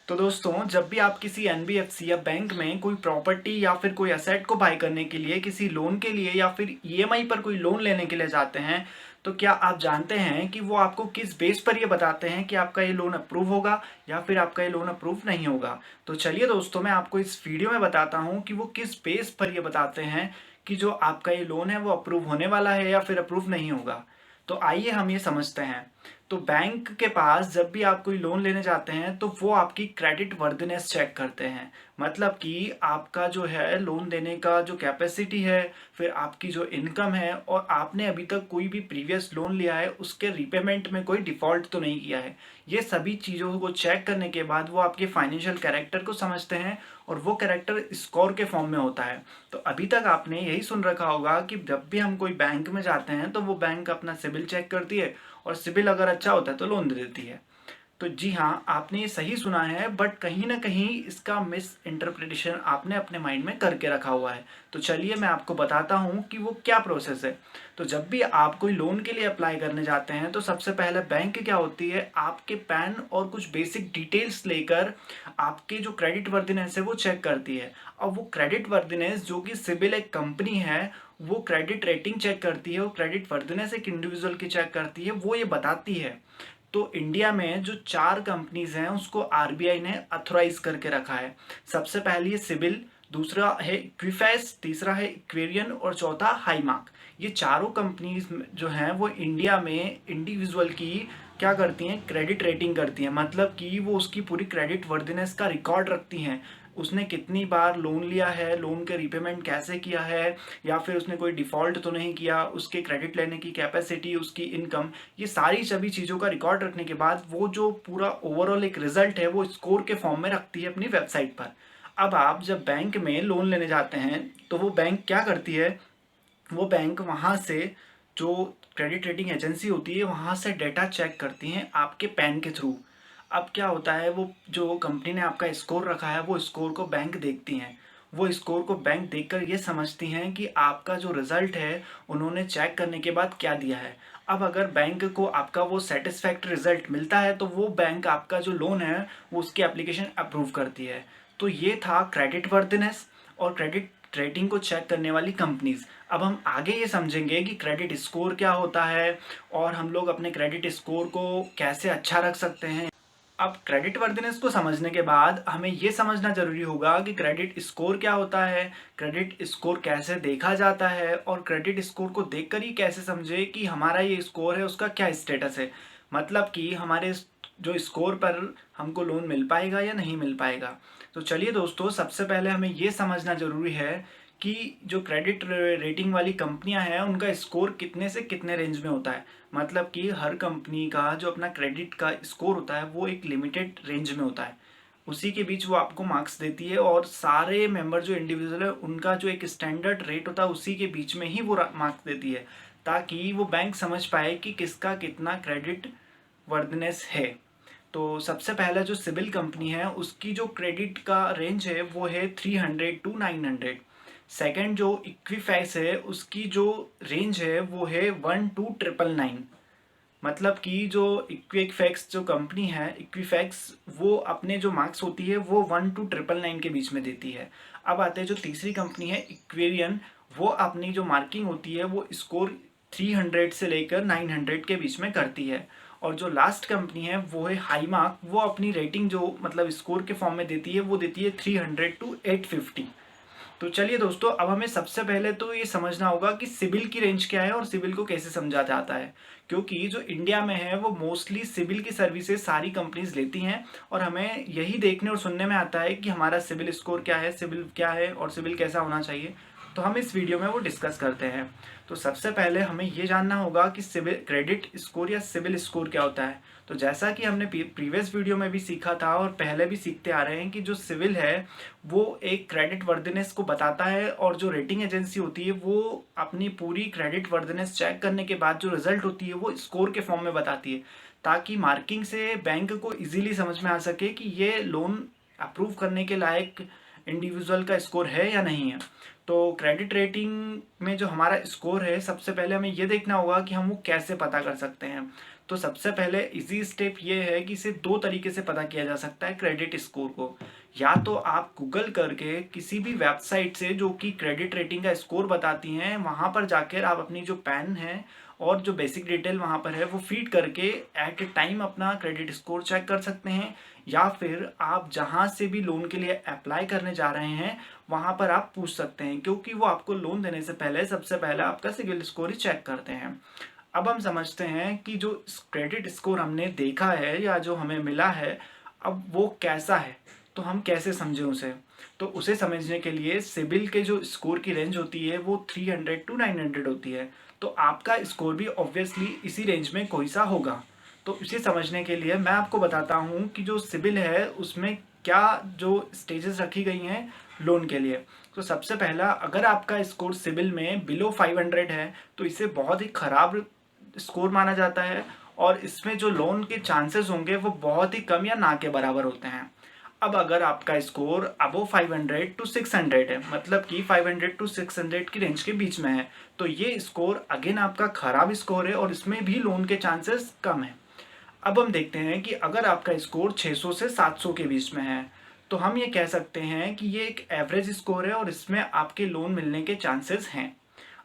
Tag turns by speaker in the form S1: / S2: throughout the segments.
S1: तो दोस्तों, जब भी आप किसी एनबीएफसी या बैंक में कोई प्रॉपर्टी या फिर कोई असेट को बाय करने के लिए, किसी लोन के लिए या फिर ईएमआई पर कोई लोन लेने के लिए जाते हैं, तो क्या आप जानते हैं कि वो आपको किस बेस पर ये बताते हैं कि आपका ये लोन अप्रूव होगा या फिर आपका ये लोन अप्रूव नहीं होगा। तो चलिए दोस्तों, मैं आपको इस वीडियो में बताता हूँ कि वो किस बेस पर ये बताते हैं कि जो आपका ये लोन है वो अप्रूव होने वाला है या फिर अप्रूव नहीं होगा। तो आइए हम ये समझते हैं। तो बैंक के पास जब भी आप कोई लोन लेने जाते हैं तो वो आपकी क्रेडिट वर्दिनेस चेक करते हैं। मतलब कि आपका जो है लोन देने का जो कैपेसिटी है, फिर आपकी जो इनकम है, और आपने अभी तक कोई भी प्रीवियस लोन लिया है उसके रिपेमेंट में कोई डिफॉल्ट तो नहीं किया है। ये सभी चीज़ों को चेक करने के बाद वो आपके फाइनेंशियल कैरेक्टर को समझते हैं, और वो कैरेक्टर स्कोर के फॉर्म में होता है। तो अभी तक आपने यही सुन रखा होगा कि जब भी हम कोई बैंक में जाते हैं तो वो बैंक अपना सिबिल चेक करती है, और सिबिल अगर अच्छा होता है तो लोन दे देती है। तो जी हाँ, आपने ये सही सुना है, बट कहीं ना कहीं इसका मिस इंटरप्रिटेशन आपने अपने माइंड में करके रखा हुआ है। तो चलिए मैं आपको बताता हूँ कि वो क्या प्रोसेस है। तो जब भी आप कोई लोन के लिए अप्लाई करने जाते हैं तो सबसे पहले बैंक क्या होती है, आपके पैन और कुछ बेसिक डिटेल्स लेकर आपके जो क्रेडिट वर्दिनेस है वो चेक करती है। अब वो क्रेडिट वर्दिनेस, जो कि सिबिल एक कंपनी है, वो क्रेडिट रेटिंग चेक करती है, और क्रेडिट वर्दिनेस एक इंडिविजुअल की चेक करती है, वो ये बताती है। तो इंडिया में जो 4 कंपनीज हैं उसको आरबीआई ने अथोराइज करके रखा है। सबसे पहली है सिबिल, दूसरा है इक्विफैक्स, तीसरा है इक्वेरियन और चौथा हाईमार्क। ये चारों कंपनीज जो हैं वो इंडिया में इंडिविजुअल की क्या करती हैं, क्रेडिट रेटिंग करती हैं। मतलब कि वो उसकी पूरी क्रेडिट वर्दिनेस का रिकॉर्ड रखती हैं। उसने कितनी बार लोन लिया है, लोन के रिपेमेंट कैसे किया है, या फिर उसने कोई डिफॉल्ट तो नहीं किया, उसके क्रेडिट लेने की कैपेसिटी, उसकी इनकम, ये सारी सभी चीज़ों का रिकॉर्ड रखने के बाद वो जो पूरा ओवरऑल एक रिजल्ट है वो स्कोर के फॉर्म में रखती है अपनी वेबसाइट पर। अब आप जब बैंक में लोन लेने जाते हैं तो वो बैंक क्या करती है, वो बैंक वहाँ से जो क्रेडिट रेटिंग एजेंसी होती है वहाँ से डेटा चेक करती हैं आपके पैन के थ्रू। अब क्या होता है, वो जो कंपनी ने आपका स्कोर रखा है वो स्कोर को बैंक देखती हैं। वो स्कोर को बैंक देखकर ये समझती हैं कि आपका जो रिजल्ट है उन्होंने चेक करने के बाद क्या दिया है। अब अगर बैंक को आपका वो सेटिस्फैक्ट्री रिजल्ट मिलता है तो वो बैंक आपका जो लोन है वो उसकी एप्लीकेशन अप्रूव करती है। तो ये था क्रेडिट वर्दिनेस और क्रेडिट रेटिंग को चेक करने वाली कंपनीज। अब हम आगे ये समझेंगे कि क्रेडिट स्कोर क्या होता है और हम लोग अपने क्रेडिट स्कोर को कैसे अच्छा रख सकते हैं। अब क्रेडिट वर्दिनेस को समझने के बाद हमें ये समझना जरूरी होगा कि क्रेडिट स्कोर क्या होता है, क्रेडिट स्कोर कैसे देखा जाता है, और क्रेडिट स्कोर को देखकर ही कैसे समझे कि हमारा ये स्कोर है उसका क्या स्टेटस है। मतलब कि हमारे जो स्कोर पर हमको लोन मिल पाएगा या नहीं मिल पाएगा। तो चलिए दोस्तों, सबसे पहले हमें ये समझना जरूरी है कि जो क्रेडिट रेटिंग वाली कंपनियां हैं उनका स्कोर कितने से कितने रेंज में होता है। मतलब कि हर कंपनी का जो अपना क्रेडिट का स्कोर होता है वो एक लिमिटेड रेंज में होता है, उसी के बीच वो आपको मार्क्स देती है, और सारे मेंबर जो इंडिविजुअल है उनका जो एक स्टैंडर्ड रेट होता है उसी के बीच में ही वो मार्क्स देती है, ताकि वो बैंक समझ पाए कि किसका कितना क्रेडिट वर्दनेस है। तो सबसे पहला जो सिबिल कंपनी है उसकी जो क्रेडिट का रेंज है वो है 300 टू 900। सेकंड जो इक्विफैक्स है उसकी जो रेंज है वो है 1 टू 999। मतलब कि जो इक्विफैक्स जो कंपनी है, इक्विफैक्स, वो अपने जो मार्क्स होती है वो 1 टू 999 के बीच में देती है। अब आते हैं जो तीसरी कंपनी है इक्वेरियन, वो अपनी जो मार्किंग होती है वो स्कोर 300 से लेकर 900 के बीच में करती है। और जो लास्ट कंपनी है वो है हाईमार्क, वो अपनी रेटिंग जो मतलब स्कोर के फॉर्म में देती है वो देती है 300 टू 850। तो चलिए दोस्तों, अब हमें सबसे पहले तो ये समझना होगा कि सिबिल की रेंज क्या है और सिबिल को कैसे समझा जाता है। क्योंकि जो इंडिया में है वो मोस्टली सिबिल की सर्विसेज सारी कंपनीज लेती हैं, और हमें यही देखने और सुनने में आता है कि हमारा सिबिल स्कोर क्या है, सिबिल क्या है और सिबिल कैसा होना चाहिए। तो हम इस वीडियो में वो डिस्कस करते हैं। तो सबसे पहले हमें ये जानना होगा कि सिबिल क्रेडिट स्कोर या सिबिल स्कोर क्या होता है। तो जैसा कि हमने प्रीवियस वीडियो में भी सीखा था और पहले भी सीखते आ रहे हैं कि जो सिविल है वो एक क्रेडिट वर्दिनेस को बताता है, और जो रेटिंग एजेंसी होती है वो अपनी पूरी क्रेडिट वर्दिनेस चेक करने के बाद जो रिजल्ट होती है वो स्कोर के फॉर्म में बताती है, ताकि मार्किंग से बैंक को इजीली समझ में आ सके कि ये लोन अप्रूव करने के लायक इंडिविजुअल का स्कोर है या नहीं है। तो क्रेडिट रेटिंग में जो हमारा स्कोर है सबसे पहले हमें ये देखना होगा कि हम वो कैसे पता कर सकते हैं। तो सबसे पहले इजी स्टेप ये है कि इसे दो तरीके से पता किया जा सकता है क्रेडिट स्कोर को। या तो आप गूगल करके किसी भी वेबसाइट से जो कि क्रेडिट रेटिंग का स्कोर बताती हैं वहाँ पर जाकर आप अपनी जो पैन है और जो बेसिक डिटेल वहाँ पर है वो फीड करके एट ए टाइम अपना क्रेडिट स्कोर चेक कर सकते हैं। या फिर आप जहाँ से भी लोन के लिए अप्लाई करने जा रहे हैं वहाँ पर आप पूछ सकते हैं, क्योंकि वो आपको लोन देने से पहले सबसे पहले आपका सिविल स्कोर ही चेक करते हैं। अब हम समझते हैं कि जो क्रेडिट स्कोर हमने देखा है या जो हमें मिला है अब वो कैसा है, तो हम कैसे समझें उसे। तो उसे समझने के लिए सिबिल के जो स्कोर की रेंज होती है वो 300 टू 900 होती है। तो आपका स्कोर भी ऑब्वियसली इसी रेंज में कोई सा होगा। तो इसे समझने के लिए मैं आपको बताता हूँ कि जो सिबिल है उसमें क्या जो स्टेजेस रखी गई हैं लोन के लिए। तो सबसे पहला, अगर आपका स्कोर सिबिल में बिलो 500 है तो इसे बहुत ही खराब स्कोर माना जाता है और इसमें जो लोन के चांसेस होंगे वो बहुत ही कम या ना के बराबर होते हैं। अब अगर आपका स्कोर अबो 500 टू 600 है, मतलब कि 500 टू 600 की रेंज के बीच में है, तो ये स्कोर अगेन आपका खराब स्कोर है और इसमें भी लोन के चांसेस कम है। अब हम देखते हैं कि अगर आपका स्कोर 600 से 700 के बीच में है तो हम ये कह सकते हैं कि ये एक एवरेज स्कोर है और इसमें आपके लोन मिलने के चांसेस हैं।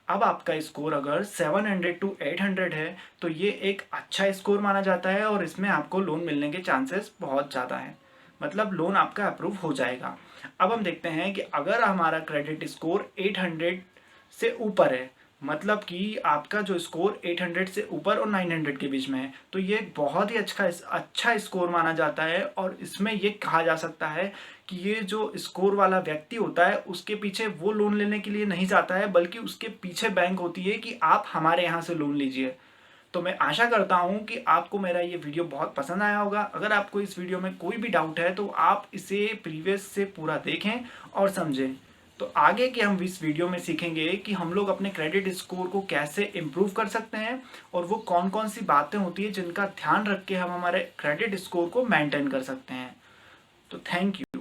S1: अब आपका स्कोर अगर 700 टू 800 है तो ये एक अच्छा स्कोर माना जाता है और इसमें आपको लोन मिलने के चांसेस बहुत ज़्यादा हैं, मतलब लोन आपका अप्रूव हो जाएगा। अब हम देखते हैं कि अगर हमारा क्रेडिट स्कोर 800 से ऊपर है, मतलब कि आपका जो स्कोर 800 से ऊपर और 900 के बीच में है, तो ये एक बहुत ही अच्छा स्कोर माना जाता है और इसमें ये कहा जा सकता है कि ये जो स्कोर वाला व्यक्ति होता है उसके पीछे वो लोन लेने के लिए नहीं जाता है, बल्कि उसके पीछे बैंक होती है कि आप हमारे यहाँ से लोन लीजिए। तो मैं आशा करता हूँ कि आपको मेरा ये वीडियो बहुत पसंद आया होगा। अगर आपको इस वीडियो में कोई भी डाउट है तो आप इसे प्रीवियस से पूरा देखें और समझें। तो आगे के हम इस वीडियो में सीखेंगे कि हम लोग अपने क्रेडिट स्कोर को कैसे इम्प्रूव कर सकते हैं और वो कौन कौन सी बातें होती है जिनका ध्यान रख के हम हमारे क्रेडिट स्कोर को मेंटेन कर सकते हैं। तो थैंक यू।